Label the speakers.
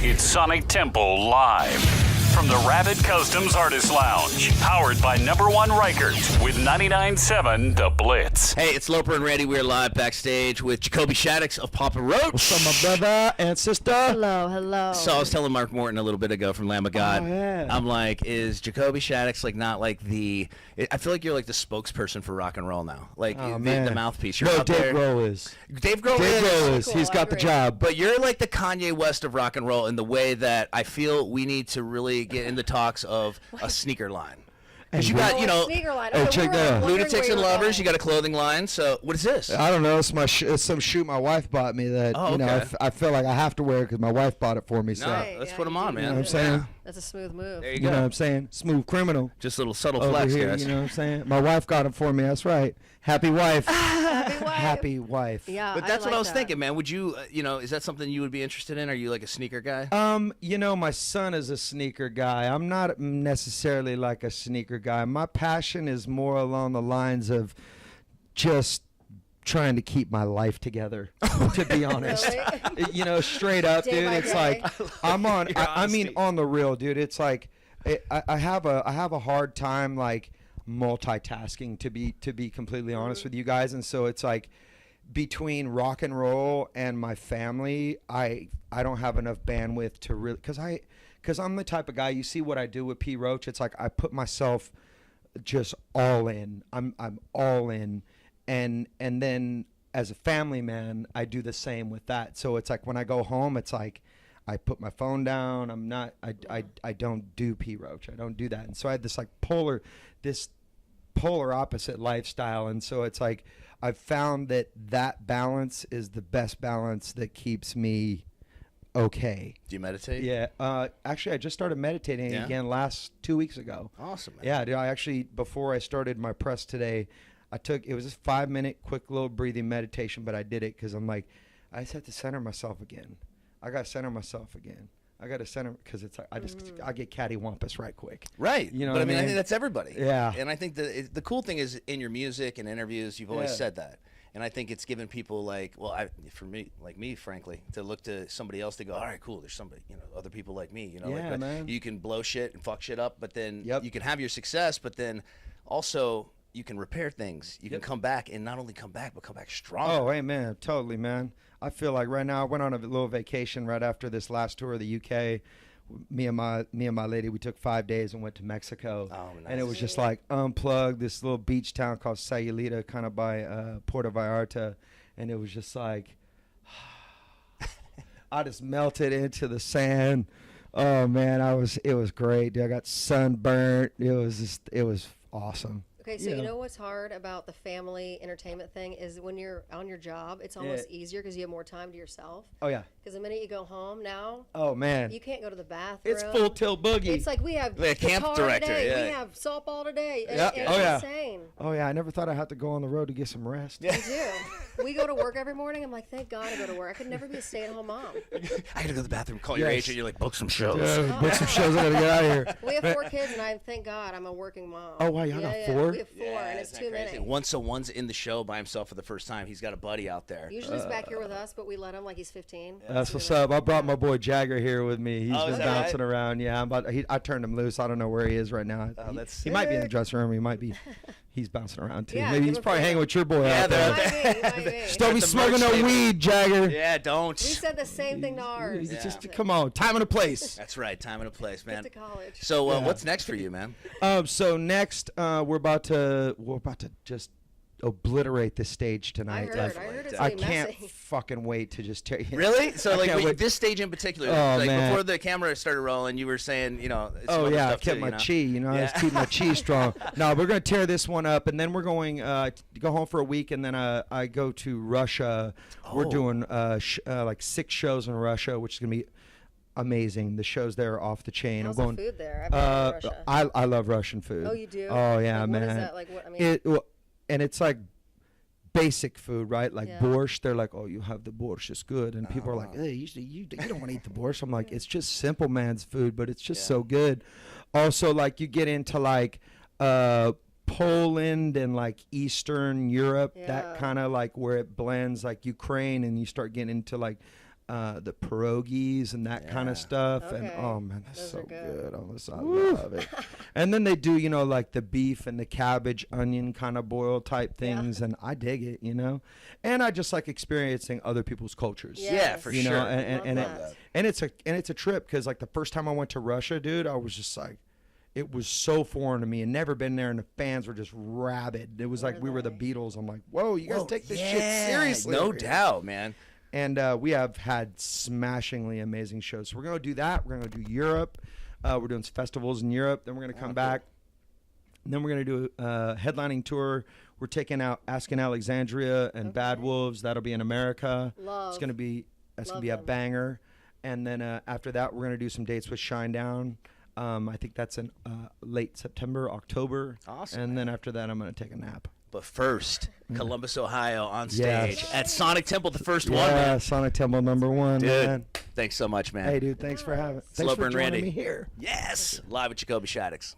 Speaker 1: It's Sonic Temple Live from the Rabid Customs Artist Lounge, powered by #1 Rikers with 99.7 The Blitz.
Speaker 2: Hey, it's Loper and Randy. We're live backstage with Jacoby Shaddix of Papa Roach.
Speaker 3: What's up, my brother and sister?
Speaker 4: Hello.
Speaker 2: So I was telling Mark Morton a little bit ago from Lamb of God.
Speaker 3: Oh, yeah.
Speaker 2: I'm like, is Jacoby Shaddix like not like the? I feel like you're like the spokesperson for rock and roll now, like the mouthpiece. You're
Speaker 3: no,
Speaker 2: out
Speaker 3: Dave
Speaker 2: there.
Speaker 3: Grohl is.
Speaker 2: Dave Grohl is.
Speaker 4: Cool,
Speaker 3: He's got the job.
Speaker 2: But you're like the Kanye West of rock and roll in the way that I feel we need to really get in the talks of a sneaker line. Because you got,
Speaker 4: sneaker line.
Speaker 3: Hey, check that out.
Speaker 2: Lunatics and Lovers, you got a clothing line. So what is this?
Speaker 3: I don't know. It's it's some shoe my wife bought me that I feel like I have to wear because my wife bought it for me. So
Speaker 2: No, let's put them on, man.
Speaker 3: you know what I'm saying?
Speaker 4: That's a smooth move.
Speaker 2: There you
Speaker 3: You
Speaker 2: go.
Speaker 3: know what I'm saying? Smooth criminal
Speaker 2: Just a little subtle
Speaker 3: over
Speaker 2: flex,
Speaker 3: here.
Speaker 2: guys.
Speaker 3: You know what I'm saying? My wife got it for me. That's right. Happy wife.
Speaker 4: Happy wife.
Speaker 3: Happy wife.
Speaker 4: Yeah,
Speaker 2: But that's what I was
Speaker 4: that.
Speaker 2: thinking, man. Would you, is that something you would be interested in? Are you like a sneaker guy?
Speaker 3: My son is a sneaker guy. I'm not necessarily like a sneaker guy. My passion is more along the lines of just trying to keep my life together, to be honest.
Speaker 4: Really?
Speaker 3: Straight up,
Speaker 4: Day
Speaker 3: dude.
Speaker 4: by
Speaker 3: It's
Speaker 4: day.
Speaker 3: like I'm on.
Speaker 2: Your
Speaker 3: I mean,
Speaker 2: honesty.
Speaker 3: on the real, dude. It's like I have a hard time like multitasking, to be completely honest with you guys, and so it's like between rock and roll and my family, I don't have enough bandwidth to really because I'm the type of guy. You see what I do with P Roach? It's like I put myself just all in. I'm all in, and then as a family man, I do the same with that. So it's like when I go home, it's like I put my phone down. I don't do P Roach. I don't do that. And so I had this polar opposite lifestyle, and so it's like I've found that balance is the best balance that keeps me okay.
Speaker 2: Do you meditate?
Speaker 3: Yeah. Actually, I just started meditating again last 2 weeks ago.
Speaker 2: Awesome, man.
Speaker 3: Yeah, dude. I actually, before I started my press today, it was just 5-minute quick little breathing meditation, but I did it because I'm like, I just have to center myself again. I got to center myself again. I got to center because it's like I get cattywampus right quick.
Speaker 2: Right.
Speaker 3: You know
Speaker 2: but
Speaker 3: what
Speaker 2: I mean, I
Speaker 3: mean?
Speaker 2: think that's everybody.
Speaker 3: Yeah.
Speaker 2: And I think the cool thing is in your music and interviews, you've always said that. And I think it's given people for me, frankly, to look to somebody else to go, all right, cool, there's somebody, other people like me,
Speaker 3: Yeah, man.
Speaker 2: You can blow shit and fuck shit up, but then
Speaker 3: Yep.
Speaker 2: you can have your success, but then also you can repair things. You can come back and not only come back, but come back stronger.
Speaker 3: Oh, amen. Totally, man. I feel like right now I went on a little vacation right after this last tour of the UK. Me and my lady, we took 5 days and went to Mexico.
Speaker 2: Oh, nice.
Speaker 3: And it was just like unplugged, this little beach town called Sayulita, kind of by Puerto Vallarta. And it was just like, I just melted into the sand. Oh man, it was great. Dude, I got sunburnt. It was awesome.
Speaker 4: Okay, so
Speaker 3: Yeah.
Speaker 4: you know what's hard about the family entertainment thing is when you're on your job, it's almost easier because you have more time to yourself.
Speaker 3: Oh yeah.
Speaker 4: Because the minute you go home now,
Speaker 3: Oh man.
Speaker 4: you can't go to the bathroom.
Speaker 3: It's full tilt boogie.
Speaker 4: It's like we have
Speaker 2: Like a camp
Speaker 4: guitar
Speaker 2: director,
Speaker 4: today,
Speaker 2: yeah.
Speaker 4: we have softball today.
Speaker 3: Yeah.
Speaker 4: It's
Speaker 3: Oh, yeah.
Speaker 4: insane.
Speaker 3: Oh yeah, I never thought I'd have to go on the road to get some rest.
Speaker 4: We do. We go to work every morning. I'm like, thank God I go to work. I could never be a stay-at-home mom.
Speaker 2: I got to go to the bathroom, call your
Speaker 3: Yes.
Speaker 2: agent, you're like, book some shows.
Speaker 3: Book some shows. I gotta get out of here.
Speaker 4: We have 4 kids, and I thank God I'm a working mom.
Speaker 3: Oh, wow, y'all got 4?
Speaker 4: We have 4, and it's too many.
Speaker 2: One's in the show by himself for the first time. He's got a buddy out there.
Speaker 4: Usually he's back here with us, but we let him like he's 15.
Speaker 3: That's what's up. I brought my boy Jagger here with me. He's
Speaker 2: Oh, is
Speaker 3: been
Speaker 2: that
Speaker 3: bouncing around. Yeah, I turned him loose. I don't know where he is right now.
Speaker 2: Oh, that's
Speaker 3: he might be in the
Speaker 2: sick.
Speaker 3: dressing room. He might be. He's bouncing around too.
Speaker 4: Yeah,
Speaker 3: Maybe
Speaker 4: give
Speaker 3: he's
Speaker 4: him
Speaker 3: probably
Speaker 4: freedom.
Speaker 3: hanging with your boy
Speaker 2: Yeah,
Speaker 3: out
Speaker 2: they're
Speaker 3: there.
Speaker 2: out
Speaker 4: Might be, might be.
Speaker 3: Just don't be
Speaker 2: the
Speaker 3: smoking
Speaker 2: merch
Speaker 3: no
Speaker 2: table.
Speaker 3: weed, Jagger.
Speaker 2: Yeah, don't.
Speaker 4: We said the same thing to ours.
Speaker 3: Just come on, time and a place.
Speaker 2: That's right, time and a place, man.
Speaker 4: Get to college.
Speaker 2: So what's next for you, man?
Speaker 3: So next, we're about to just obliterate the stage tonight.
Speaker 4: I heard it's
Speaker 3: I
Speaker 4: gonna be
Speaker 3: can't
Speaker 4: messy.
Speaker 3: fucking wait to just tear you.
Speaker 2: Really? So
Speaker 3: I
Speaker 2: like
Speaker 3: can't wait.
Speaker 2: this stage in particular,
Speaker 3: Oh,
Speaker 2: like
Speaker 3: man.
Speaker 2: before the camera started rolling, you were saying, some
Speaker 3: Oh
Speaker 2: other
Speaker 3: yeah, I
Speaker 2: stuff
Speaker 3: kept
Speaker 2: too,
Speaker 3: my chi. I
Speaker 2: Yeah.
Speaker 3: was keeping my chi strong. No, we're gonna tear this one up, and then we're going to go home for a week, and then I go to Russia. We're doing like 6 shows in Russia, which is gonna be amazing. The shows there are off the chain.
Speaker 4: How's
Speaker 3: I'm going.
Speaker 4: the food there? I've been to Russia.
Speaker 3: I love Russian food.
Speaker 4: Oh, you do?
Speaker 3: Oh yeah,
Speaker 4: Like,
Speaker 3: man.
Speaker 4: What is that? Like what? I mean,
Speaker 3: And it's like basic food, right? Like
Speaker 4: Yeah.
Speaker 3: borscht. They're like, oh, you have the borscht, it's good. And people are like, hey, you don't want to eat the borscht. I'm like, it's just simple man's food, but it's just so good. Also, like you get into like Poland and like Eastern Europe, that
Speaker 4: Yeah.
Speaker 3: kind of like where it blends like Ukraine, and you start getting into like the pierogies and that kind of stuff. And
Speaker 4: Okay.
Speaker 3: oh man, that's
Speaker 4: Those
Speaker 3: so
Speaker 4: are
Speaker 3: good. I love it. And then they do, like the beef and the cabbage, onion kind of boil type things, and I dig it, And I just like experiencing other people's cultures.
Speaker 2: Yeah, for
Speaker 3: You
Speaker 2: sure.
Speaker 3: know,
Speaker 4: Love
Speaker 3: and
Speaker 4: that.
Speaker 3: it's a trip because like the first time I went to Russia, dude, I was just like, it was so foreign to me and never been there, and the fans were just rabid. It was like we were the Beatles. I'm like, whoa, you guys take this shit seriously.
Speaker 2: No
Speaker 3: over here.
Speaker 2: doubt, man.
Speaker 3: And we have had smashingly amazing shows. So we're going to do that. We're going to do Europe. We're doing some festivals in Europe. Then we're going to come back. And then we're going to do a headlining tour. We're taking out Asking Alexandria and Bad Wolves. That'll be in America.
Speaker 4: Love.
Speaker 3: It's going to be a
Speaker 4: them.
Speaker 3: banger. And then after that, we're going to do some dates with Shinedown. I think that's in late September, October.
Speaker 2: Awesome.
Speaker 3: And then after that, I'm going to take a nap.
Speaker 2: But first, Columbus, Ohio on stage
Speaker 3: Yes.
Speaker 2: at Sonic Temple, the first one,
Speaker 3: Yeah,
Speaker 2: man.
Speaker 3: Sonic Temple #1,
Speaker 2: Dude,
Speaker 3: man.
Speaker 2: thanks so much, man.
Speaker 3: Hey, dude, thanks for having. Thanks
Speaker 2: Loper
Speaker 3: for
Speaker 2: and
Speaker 3: joining
Speaker 2: Randy.
Speaker 3: me here.
Speaker 2: Yes, live with Jacoby Shaddix.